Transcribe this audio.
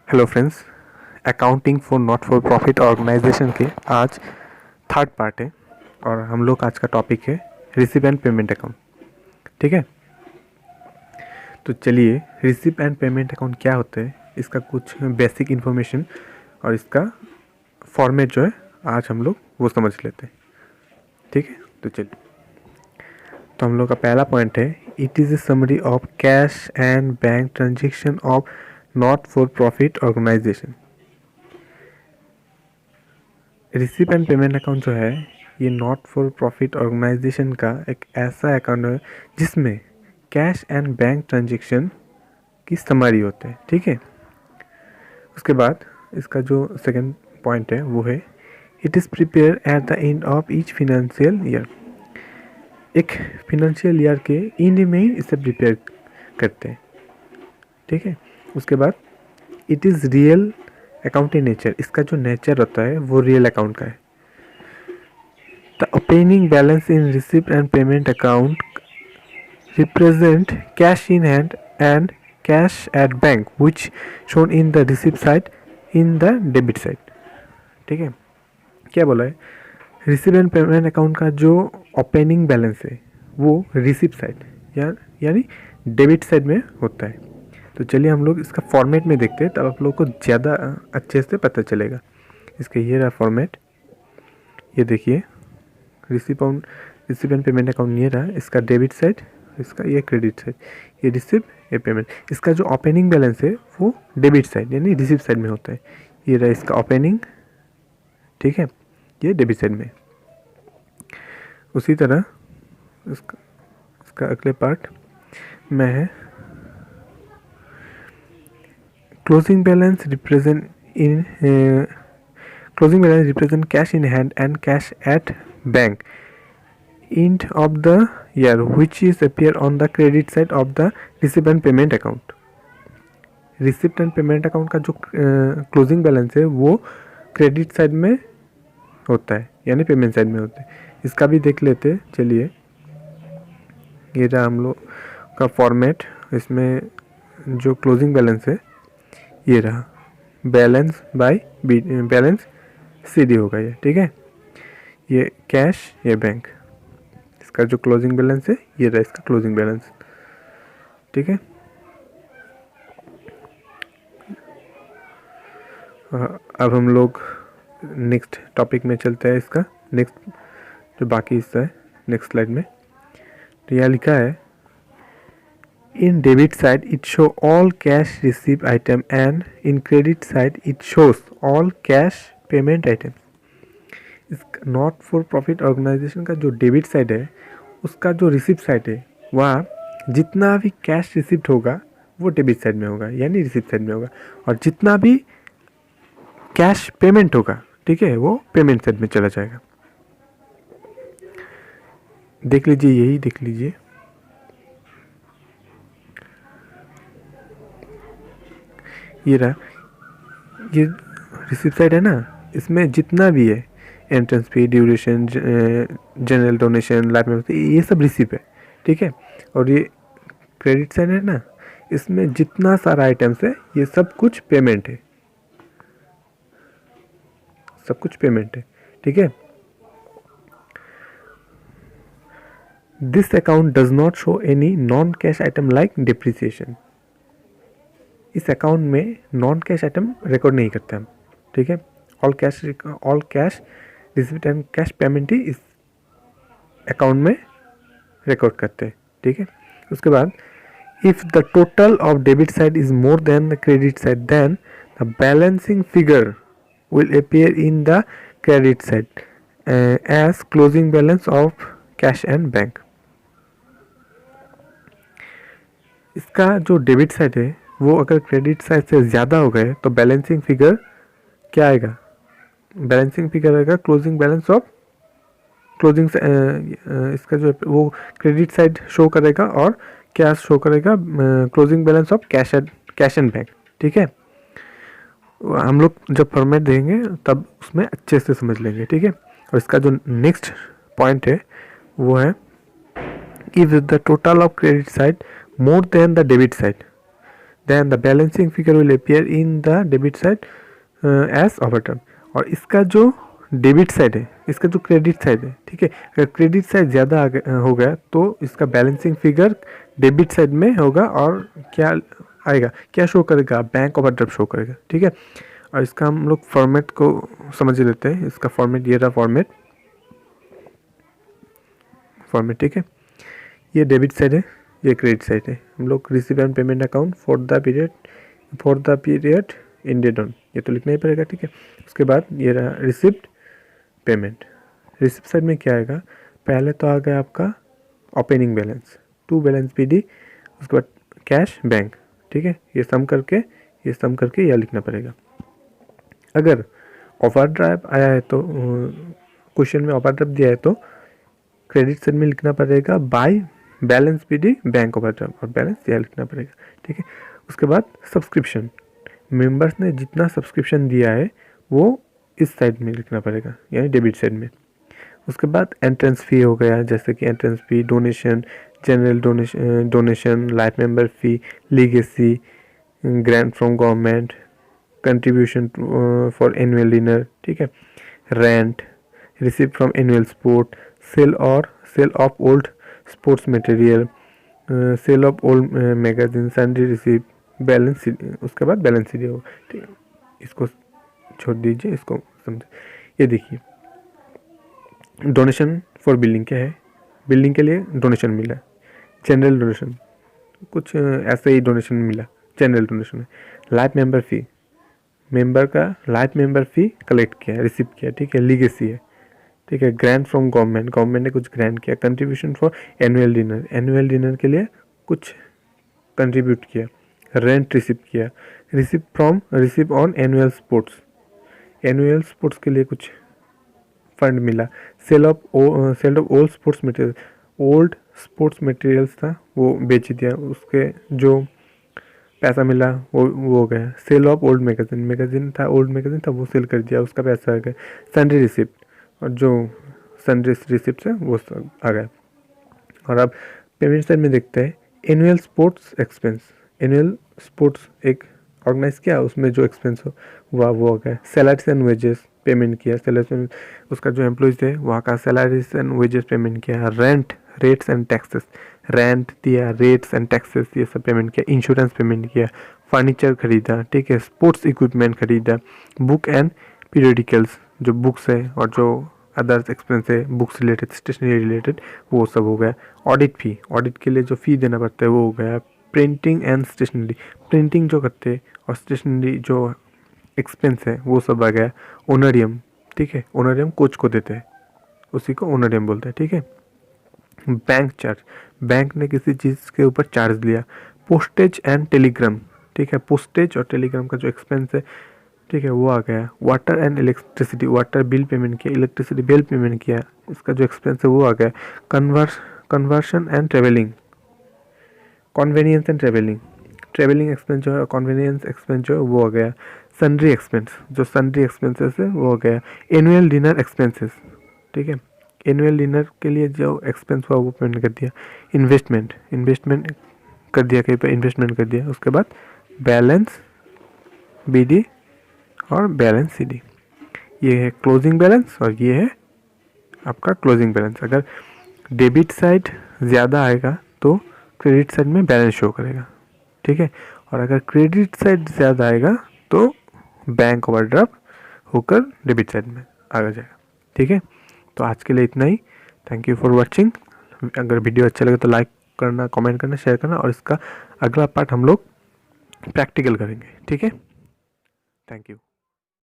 Hello friends, accounting for not for profit organisation के आज third part है और हम लोग आज का टॉपिक है रिसीव एंड पेमेंट अकाउंट। ठीक है, तो चलिए रिसीव एंड पेमेंट अकाउंट क्या होता है, इसका कुछ बेसिक इन्फॉर्मेशन और इसका फॉर्मेट जो है आज हम लोग वो समझ लेते हैं। ठीक है, तो चलिए, तो हम लोग का पहला पॉइंट है it is a summary of cash and bank transaction of not for profit organisation. Receive and payment account जो है ये नॉट फॉर प्रॉफिट ऑर्गेनाइजेशन का एक ऐसा अकाउंट है जिसमें कैश एंड बैंक ट्रांजेक्शन की समरी होते हैं। ठीक है, उसके बाद इसका जो सेकंड पॉइंट है वो है it is prepare at the end of each financial year. एक फिनेंशियल ईयर के एंड में ही इसे प्रिपेयर करते हैं। ठीक है, उसके बाद it is real account in nature, इसका जो नेचर होता है वो रियल अकाउंट का है। The opening balance in receipt and payment account represent cash in hand and cash at bank which shown in the receipt side in the debit side. ठीक है, क्या बोला है, रिसीप्ट एंड पेमेंट अकाउंट का जो opening balance है वो receipt side यानी डेबिट साइड में होता है। तो चलिए हम लोग इसका फॉर्मेट में देखते हैं, तब आप लोगों को ज़्यादा अच्छे से पता चलेगा। इसका ये रहा फॉर्मेट, ये देखिए रिसीप एंड पेमेंट अकाउंट ये रहा, इसका डेबिट साइड, इसका ये क्रेडिट साइड, ये रिसीप ये पेमेंट। इसका जो ओपनिंग बैलेंस है वो डेबिट साइड यानी रिसीप साइड में होता है। ये रहा इसका ओपनिंग, ठीक है, ये डेबिट साइड में। उसी तरह इसका अगले पार्ट में है closing balance represent cash in hand and cash at bank end of the year which is appear on the credit side of the receipt and payment account। receipt and payment account का जो closing balance है वो credit side में होता है यानी payment side में होता है। इसका भी देख लेते हैं, चलिए। ये रहा हम लोग का फॉर्मेट, इसमें जो क्लोजिंग बैलेंस है ये रहा, बैलेंस बाय बैलेंस सीडी होगा ये। ठीक है, ये कैश ये बैंक, इसका जो क्लोजिंग बैलेंस है ये रहा इसका क्लोजिंग बैलेंस। ठीक है, अब हम लोग नेक्स्ट टॉपिक में चलते हैं। इसका नेक्स्ट जो बाकी हिस्सा है नेक्स्ट स्लाइड में, तो यहाँ लिखा है in debit side it show all cash receipt item and in credit side it shows all cash payment items। इस नॉट फॉर प्रॉफिट ऑर्गेनाइजेशन का जो डेबिट साइड है उसका जो रिसिप्ट साइड है वहाँ जितना भी कैश रिसिप्ट होगा वो डेबिट साइड में होगा यानी रिसिप्ट साइड में होगा, और जितना भी कैश पेमेंट होगा, ठीक है, वो पेमेंट साइड में चला जाएगा। देख लीजिए, यही देख लीजिए। ये रहा, ये रिसिप्ट साइड है ना, इसमें जितना भी है entrance fee, duration, general donation, life में ये सब रिसिप्ट है। ठीक है, और ये क्रेडिट साइड है ना, इसमें जितना सारा आइटम्स है ये सब कुछ पेमेंट है, सब कुछ पेमेंट है। ठीक है, this account does not show any non cash item like depreciation. इस अकाउंट में नॉन कैश आइटम रिकॉर्ड नहीं करते हम। ठीक है, all cash receipt and cash payment ही इस अकाउंट में रिकॉर्ड करते हैं। ठीक है, उसके बाद if the total of debit side is more than the credit side then the balancing figure will appear in the credit side as closing balance of cash and bank. इसका जो debit side है वो अगर credit side से ज़्यादा हो गए तो बैलेंसिंग फिगर क्या आएगा, बैलेंसिंग फिगर आएगा क्लोजिंग बैलेंस ऑफ क्लोजिंग। इसका जो वो क्रेडिट साइड शो करेगा और क्या शो करेगा, closing balance of cash and bank. ठीक है, हम लोग जब फॉर्मेट देंगे तब उसमें अच्छे से समझ लेंगे। ठीक है, और इसका जो नेक्स्ट पॉइंट है वो है if the total of credit side more than the debit side then the balancing figure will appear in the debit side as overdraft. और इसका जो डेबिट साइड है, इसका जो क्रेडिट साइड है, ठीक है, अगर क्रेडिट साइड ज़्यादा हो गया तो इसका बैलेंसिंग फिगर डेबिट साइड में होगा और क्या आएगा, क्या शो करेगा, बैंक ओवरड्राफ्ट शो करेगा, ठीक है। और इसका हम लोग फॉर्मेट को समझ लेते हैं। इसका फॉर्मेट ये रहा, फॉर्मेट, ठीक है। ये डेबिट साइड है, ये क्रेडिट साइड है। हम लोग receive and payment account for the period ended on, ये तो लिखना ही पड़ेगा, ठीक है। उसके बाद ये रहा रिसिप्ट पेमेंट। रिसिप्ट साइड में क्या आएगा, पहले तो आ गया आपका opening balance, to balance PD, उसके बाद कैश बैंक, ठीक है। ये सम करके यह लिखना पड़ेगा। अगर ओवरड्राफ्ट आया है तो क्वेश्चन में ओवरड्राफ्ट दिया है तो क्रेडिट साइड में लिखना पड़ेगा by balance PD bank overdraft, और बैलेंस यह लिखना पड़ेगा, ठीक है। उसके बाद सब्सक्रिप्शन, मेंबर्स ने जितना सब्सक्रिप्शन दिया है वो इस साइड में लिखना पड़ेगा, यानी डेबिट साइड में। उसके बाद एंट्रेंस फ़ी हो गया, जैसे कि entrance fee, donation, general donation, life member fee, legacy, grant from government, contribution for annual dinner, ठीक है, rent, receipt from annual sport, sale of old sports material, sale of old magazine, sundry receipt, balance, उसके बाद balance sheet होगा, ठीक है। इसको छोड़ दीजिए, इसको समझे। ये देखिए डोनेशन फॉर बिल्डिंग क्या है, बिल्डिंग के लिए डोनेशन मिला, जनरल डोनेशन कुछ ऐसे ही डोनेशन मिला, जनरल डोनेशन है। लाइफ मेंबर फ़ी, मेंबर का लाइफ मेंबर फ़ी कलेक्ट किया, रिसीव किया, ठीक है, लीगेसी है, ठीक है। ग्रांट फ्रॉम गवर्नमेंट ने कुछ ग्रांट किया। कंट्रीब्यूशन फॉर एनुअल डिनर के लिए कुछ कंट्रीब्यूट किया। रेंट रिसीव किया। रिसीव ऑन एनुअल स्पोर्ट्स के लिए कुछ फंड मिला। Sale of old sports materials था वो बेच दिया, उसके जो पैसा मिला वो हो गया। सेल ऑफ ओल्ड मैगजीन था वो सेल कर दिया, उसका पैसा आ गया। सन्ड्री रिसिप्ट, और जो सन्ड्री रिसिप्ट है वो सब आ गया। और अब पेमेंट साइड में देखते हैं annual sports expense. Annual sports एक ऑर्गेनाइज किया, उसमें जो एक्सपेंस हुआ वो हो गया। सैलरीज एंड वेजेस पेमेंट किया, उसका जो एम्प्लॉयज़ थे वहाँ का सैलरीज एंड वेजेस पेमेंट किया। रेट्स एंड टैक्सेस, रेंट दिया, रेट्स एंड टैक्सेस ये सब पेमेंट किया। इंश्योरेंस पेमेंट किया। फर्नीचर खरीदा, ठीक है। स्पोर्ट्स इक्विपमेंट खरीदा। बुक एंड पीरियडिकल्स, जो बुक्स है और जो अदर्स एक्सपेंस है बुक्स रिलेटेड, स्टेशनरी रिलेटेड, वो सब हो गया। ऑडिट के लिए जो फ़ी देना पड़ता है वो हो गया। प्रिंटिंग एंड स्टेशनरी, प्रिंटिंग जो करते हैं और स्टेशनरी जो एक्सपेंस है वो सब आ गया। ओनरियम, ठीक है, ओनरियम कोच को देते हैं, उसी को ओनरियम बोलते हैं, ठीक है। बैंक चार्ज, बैंक ने किसी चीज़ के ऊपर चार्ज लिया। पोस्टेज एंड टेलीग्राम, ठीक है, पोस्टेज और टेलीग्राम का जो एक्सपेंस है, ठीक है, वो आ गया। Water and electricity, water bill payment किया, इलेक्ट्रिसिटी बिल पेमेंट किया, उसका जो एक्सपेंस है वो आ गया। Conversion and travelling, convenience and travelling expense जो है, कन्वीनियंस एक्सपेंस जो है वो हो गया। सन्ड्री एक्सपेंस, जो सन्ड्री एक्सपेंसेस है वो हो गया। एनुअल डिनर एक्सपेंसेस, ठीक है, एनुअल डिनर के लिए जो एक्सपेंस हुआ वो पेमेंट कर दिया। इन्वेस्टमेंट कर दिया, कहीं पर इन्वेस्टमेंट कर दिया। उसके बाद बैलेंस BD और बैलेंस CD, ये है क्लोजिंग बैलेंस और ये है आपका क्लोजिंग बैलेंस। अगर डेबिट साइड ज़्यादा आएगा तो क्रेडिट साइड में बैलेंस शो करेगा, ठीक है। और अगर क्रेडिट साइड ज़्यादा आएगा तो बैंक ओवरड्राफ्ट होकर डेबिट साइड में आ जाएगा, ठीक है। तो आज के लिए इतना ही। Thank you for watching. अगर वीडियो अच्छा लगे तो लाइक करना, कमेंट करना, शेयर करना, और इसका अगला पार्ट हम लोग प्रैक्टिकल करेंगे, ठीक है। Thank you.